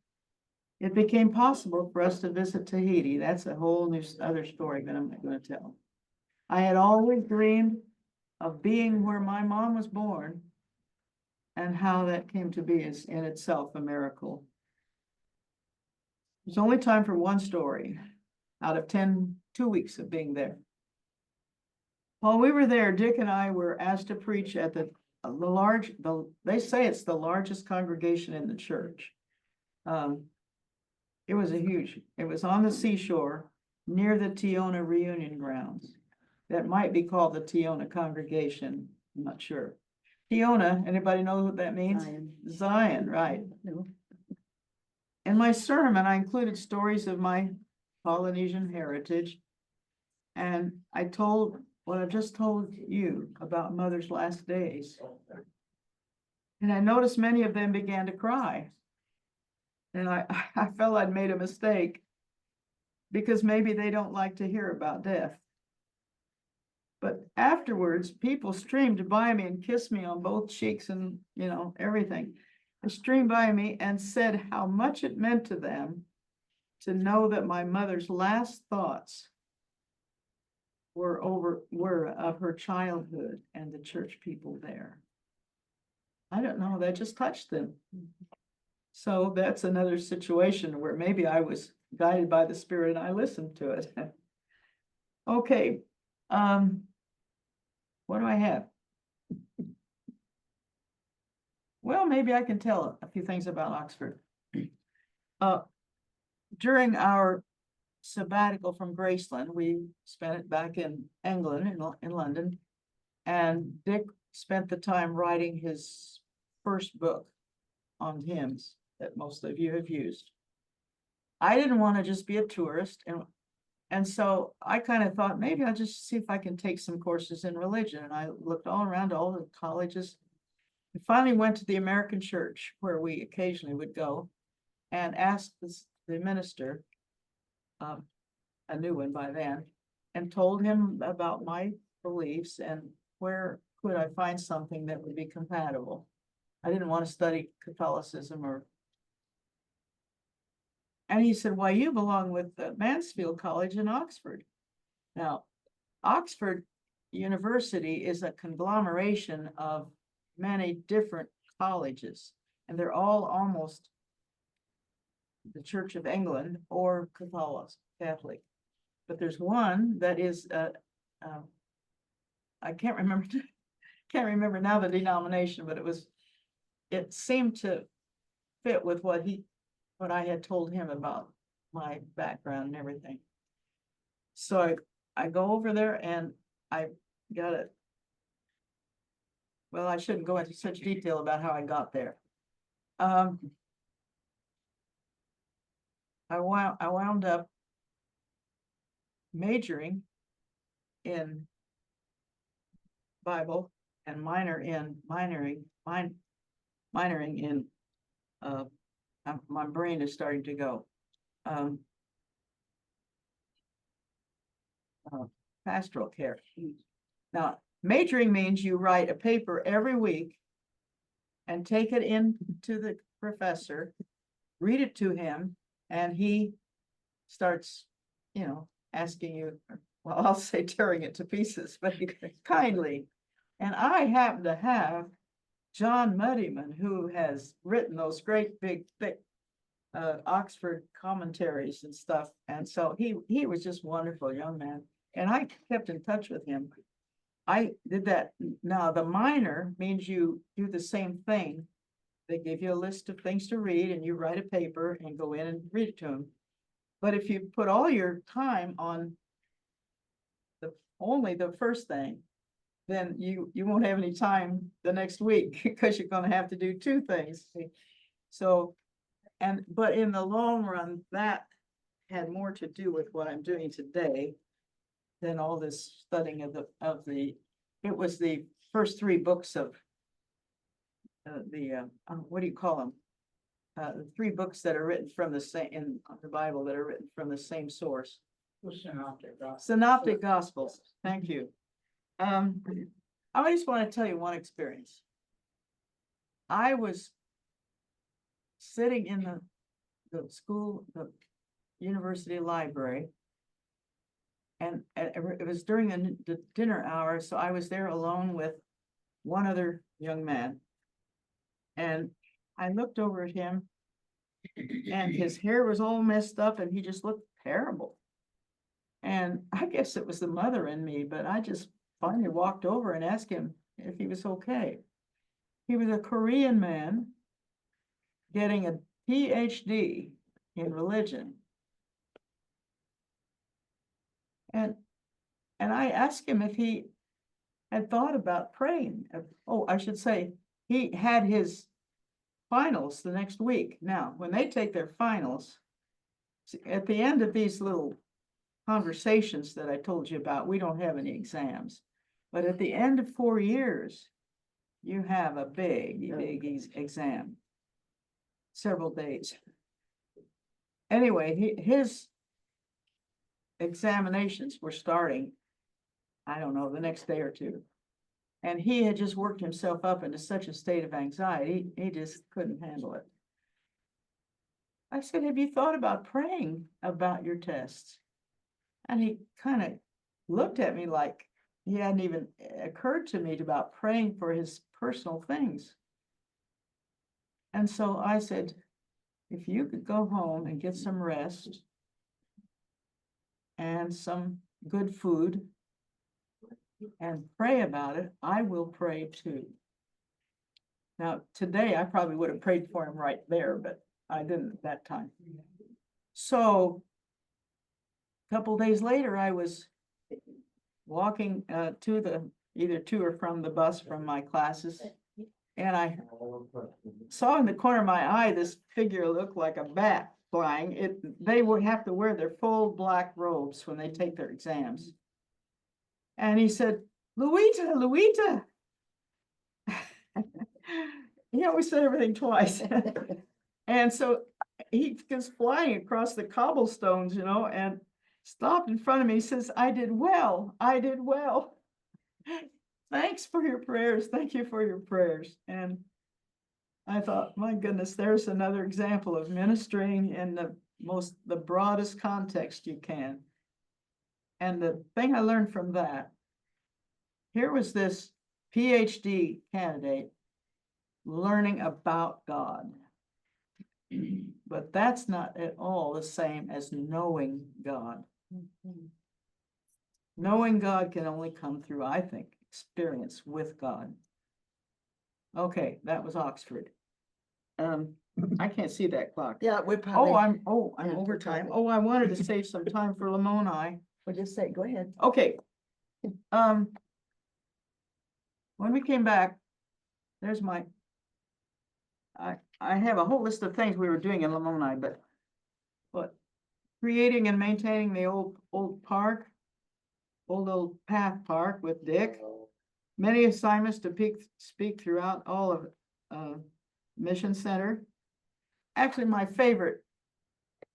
it became possible for us to visit Tahiti. That's a whole new other story that I'm not going to tell. I had always dreamed of being where my mom was born, and how that came to be is in itself a miracle. There's only time for one story out of 2 weeks of being there. While we were there, Dick and I were asked to preach at they say it's the largest congregation in the church. It was on the seashore near the Tiona reunion grounds. That might be called the Tiona congregation. I'm not sure. Tiona, anybody know what that means? Zion, right. No. In my sermon, I included stories of my Polynesian heritage. And I told what I just told you about Mother's last days. And I noticed many of them began to cry. And I felt I'd made a mistake because maybe they don't like to hear about death. But afterwards, people streamed by me and kissed me on both cheeks and, everything. They streamed by me and said how much it meant to them to know that my mother's last thoughts were of her childhood and the church people there. I don't know, that just touched them. So that's another situation where maybe I was guided by the Spirit and I listened to it. Okay. What do I have? Well, maybe I can tell a few things about Oxford. During our sabbatical from Graceland, we spent it back in England, in London, and Dick spent the time writing his first book on hymns that most of you have used. I didn't want to just be a tourist, and so I kind of thought maybe I'll just see if I can take some courses in religion. And I looked all around all the colleges, We finally went to the American church where we occasionally would go and asked the minister, a new one by then, and told him about my beliefs and where could I find something that would be compatible. I didn't want to study Catholicism and he said, why, you belong with the Mansfield College in Oxford. Now, Oxford University is a conglomeration of many different colleges, and they're all almost the Church of England or Catholic. But there's one that is, I can't remember now the denomination, but it seemed to fit with what I had told him about my background and everything. So I go over there and I got it. Well, I shouldn't go into such detail about how I got there. I wound up majoring in Bible and minoring in my brain is starting to go. Pastoral care. Now, majoring means you write a paper every week and take it in to the professor, read it to him, and he starts, asking you, well, I'll say tearing it to pieces, but kindly. And I happen to have John Muddyman, who has written those great big thick Oxford commentaries and stuff. And so he was just wonderful young man. And I kept in touch with him. I did that. Now the minor means you do the same thing. They give you a list of things to read and you write a paper and go in and read it to them. But if you put all your time on only the first thing, then you won't have any time the next week because you're going to have to do two things. So, but in the long run, that had more to do with what I'm doing today than all this studying it was the first three books of what do you call them? The three books that are written from the same, in the Bible, that are written from the same source. Synoptic Gospels. Thank you. I just want to tell you one experience. I was sitting in the university library, and it was during the dinner hour, so I was there alone with one other young man. And I looked over at him, and his hair was all messed up, and he just looked terrible. And I guess it was the mother in me, but I just finally walked over and asked him if he was okay. He was a Korean man getting a PhD in religion. And I asked him if he had thought about praying. Oh, I should say, he had his finals the next week. Now, when they take their finals, at the end of these little conversations that I told you about, we don't have any exams. But at the end of 4 years, you have a big exam, several days. Anyway, his examinations were starting, I don't know, the next day or two. And he had just worked himself up into such a state of anxiety, he just couldn't handle it. I said, have you thought about praying about your tests? And he kind of looked at me like he hadn't even occurred to me about praying for his personal things. And so I said, if you could go home and get some rest and some good food and pray about it, I will pray too. Now, today I probably would have prayed for him right there, but I didn't at that time. So a couple days later, I was walking either to or from the bus from my classes, and I saw in the corner of my eye this figure looked like a bat flying. They would have to wear their full black robes when they take their exams. And he said, Louita, Louita. He always said everything twice. And so he goes flying across the cobblestones, and stopped in front of me. He says, I did well. I did well. Thanks for your prayers. Thank you for your prayers. And I thought, my goodness, there's another example of ministering in the broadest context you can. And the thing I learned from that, here was this PhD candidate learning about God. But that's not at all the same as knowing God. Knowing God can only come through, I think, experience with God. Okay, that was Oxford. I can't see that clock. Yeah, we're probably. Oh, I'm Yeah, over we're time. probably- Oh, I wanted to save some time for Lamoni. We'll just say, go ahead. Okay. When we came back, there's I have a whole list of things we were doing in Lamoni, but creating and maintaining the old park, old path park with Dick. Many assignments to speak throughout all of Mission Center. Actually, my favorite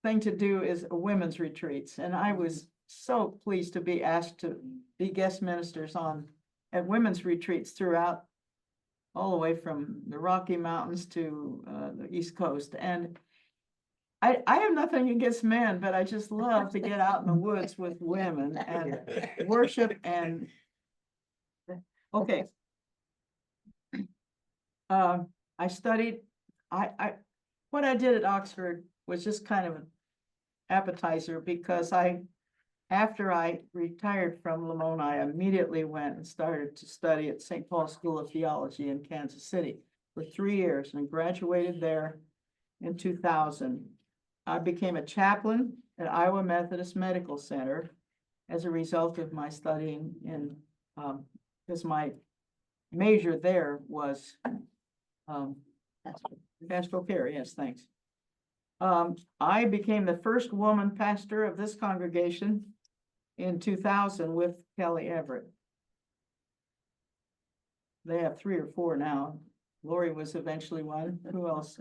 thing to do is women's retreats, and I was so pleased to be asked to be guest ministers at women's retreats throughout, all the way from the Rocky Mountains to the East Coast. And I have nothing against men, but I just love to get out in the woods with women and worship and okay. I studied, what I did at Oxford was just kind of an appetizer, because after I retired from Lamoni, I immediately went and started to study at St. Paul School of Theology in Kansas City for 3 years and graduated there in 2000. I became a chaplain at Iowa Methodist Medical Center as a result of my studying because my major there was pastoral care. Yes, thanks. I became the first woman pastor of this congregation in 2000 with Kelly Everett. They have 3 or 4 now. Lori was eventually one. Who else?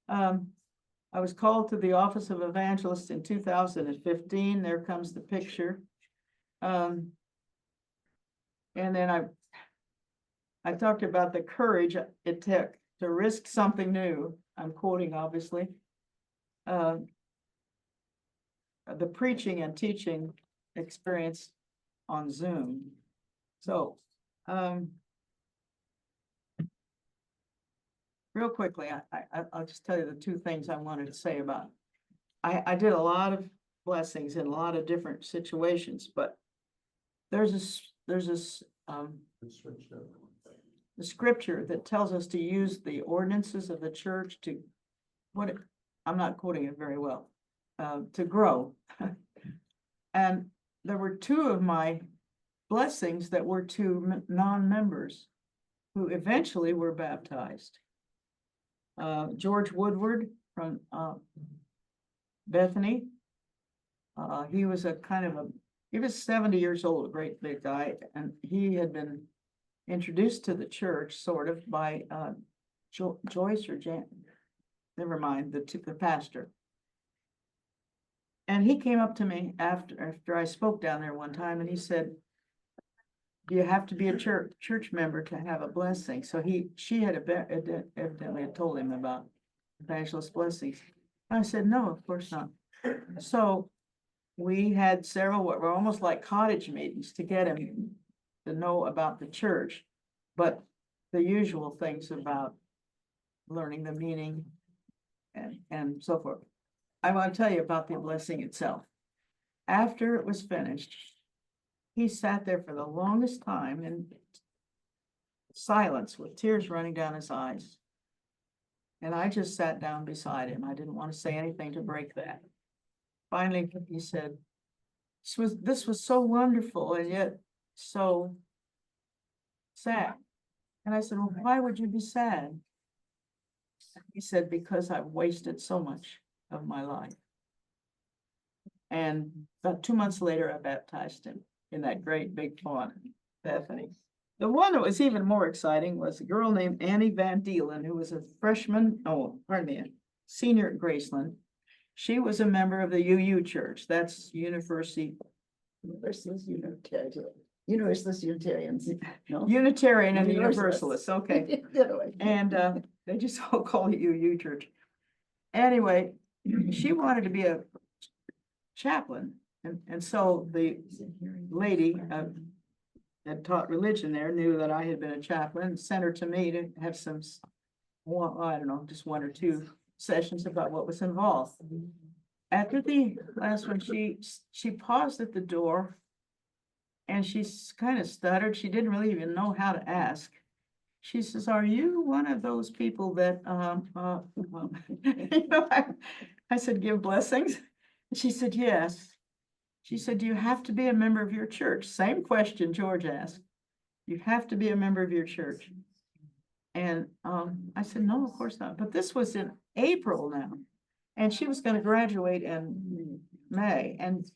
I was called to the office of evangelist in 2015. There comes the picture. And then I talked about the courage it took to risk something new. I'm quoting, obviously. The preaching and teaching experience on Zoom. So, real quickly, I'll just tell you the 2 things I wanted to say about. I did a lot of blessings in a lot of different situations, but there's this the scripture that tells us to use the ordinances of the church to I'm not quoting it very well, to grow. And there were 2 of my blessings that were to non-members who eventually were baptized. George Woodward from Bethany. He was he was 70 years old, a great big guy, and he had been introduced to the church sort of by Joyce or Jan, never mind, the pastor. And he came up to me after I spoke down there one time, and he said, "Do you have to be a church member to have a blessing?" So she had evidently told him about evangelist blessings. I said, "No, of course not." So we had several what were almost like cottage meetings to get him to know about the church, but the usual things about learning the meaning and so forth. I want to tell you about the blessing itself. After it was finished, he sat there for the longest time in silence with tears running down his eyes. And I just sat down beside him. I didn't want to say anything to break that. Finally, he said, this was so wonderful and yet so sad. And I said, "Well, why would you be sad?" He said, "Because I've wasted so much of my life." And about 2 months later, I baptized him in that great big pond, Bethany. The one that was even more exciting was a girl named Annie Van Deelen, who was a freshman, oh, pardon me, a senior at Graceland. She was a member of the UU Church, that's University, Universalist Unitarian, Universalist Unitarians, no? Unitarian and Universalists. Universalists, okay. The other way. And they just all call it UU Church. Anyway, she wanted to be a chaplain, and so the lady that taught religion there knew that I had been a chaplain, sent her to me to have some, well, I don't know, just one or two sessions about what was involved. After the last one, she paused at the door and she kind of stuttered. She didn't really even know how to ask. She says, "Are you one of those people that, you know, I said, give blessings?" She said, "Yes." She said, "Do you have to be a member of your church?" Same question George asked. "You have to be a member of your church." And I said, "No, of course not." But this was in April now. And she was gonna graduate in May, and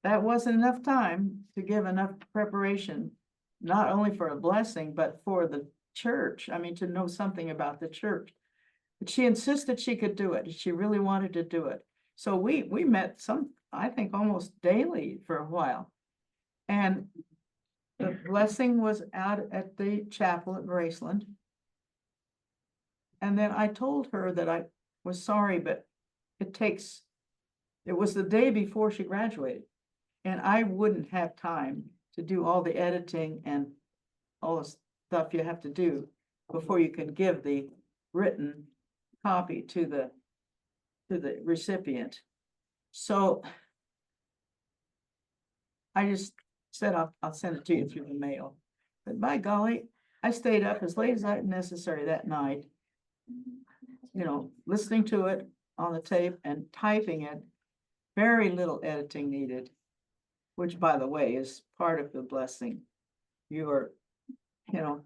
that wasn't enough time to give enough preparation, not only for a blessing, but for the church. I mean, to know something about the church. But she insisted she could do it. She really wanted to do it. So we met I think almost daily for a while. And the blessing was out at the chapel at Graceland. And then I told her that I was sorry, but it was the day before she graduated. And I wouldn't have time to do all the editing and all the stuff you have to do before you can give the written copy to the recipient. So I just said, I'll send it to you through the mail. But by golly, I stayed up as late as necessary that night, you know, listening to it on the tape and typing it. Very little editing needed, which, by the way, is part of the blessing. You are, you know,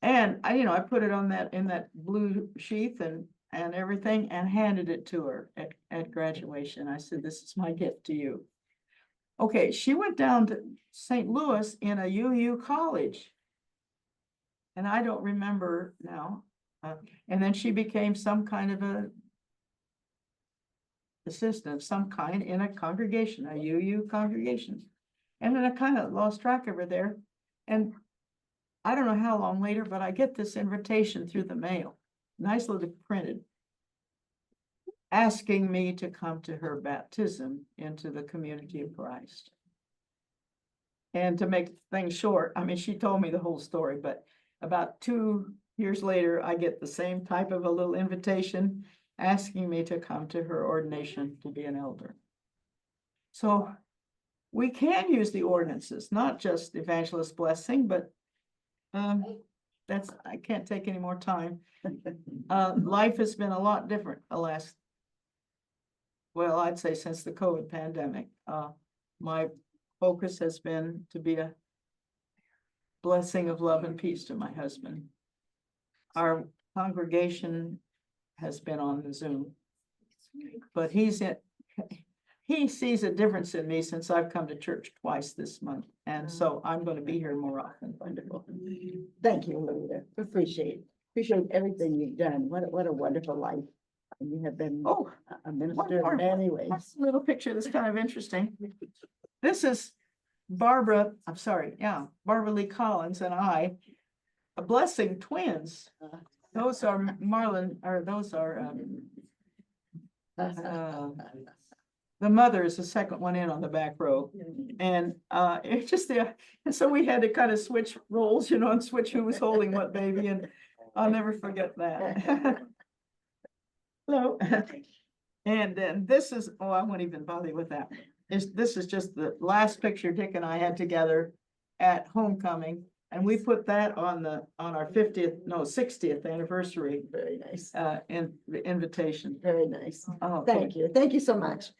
and I put it on in that blue sheath and everything, and handed it to her at graduation. I said, "This is my gift to you." Okay, she went down to St. Louis in a UU college. And I don't remember now. And then she became some kind of a assistant of some kind in a congregation, a UU congregation. And then I kind of lost track of her there. And I don't know how long later, but I get this invitation through the mail, nice little printed, asking me to come to her baptism into the community of Christ. And to make things short, I mean, she told me the whole story, but about 2 years later, I get the same type of a little invitation asking me to come to her ordination to be an elder. So we can use the ordinances, not just evangelist blessing, but I can't take any more time. Life has been a lot different well, I'd say since the COVID pandemic. My focus has been to be a blessing of love and peace to my husband. Our congregation has been on the Zoom, but he sees a difference in me since I've come to church twice this month, and so I'm going to be here more often. Wonderful. Thank you, Lita. Appreciate everything you've done. What a wonderful life. And you have been a minister in many ways. That's a little picture that's kind of interesting. This is Barbara Lee Collins and I, a blessing twins. Those are Marlon, or those are the mother is the second one in on the back row. And it's just and so we had to kind of switch roles, and switch who was holding what baby, and I'll never forget that. Hello. And then this is, I won't even bother you with that. This is just the last picture Dick and I had together at homecoming, and we put that on our 60th anniversary. Very nice. In the invitation. Very nice. Oh, Thank you. Thank you so much.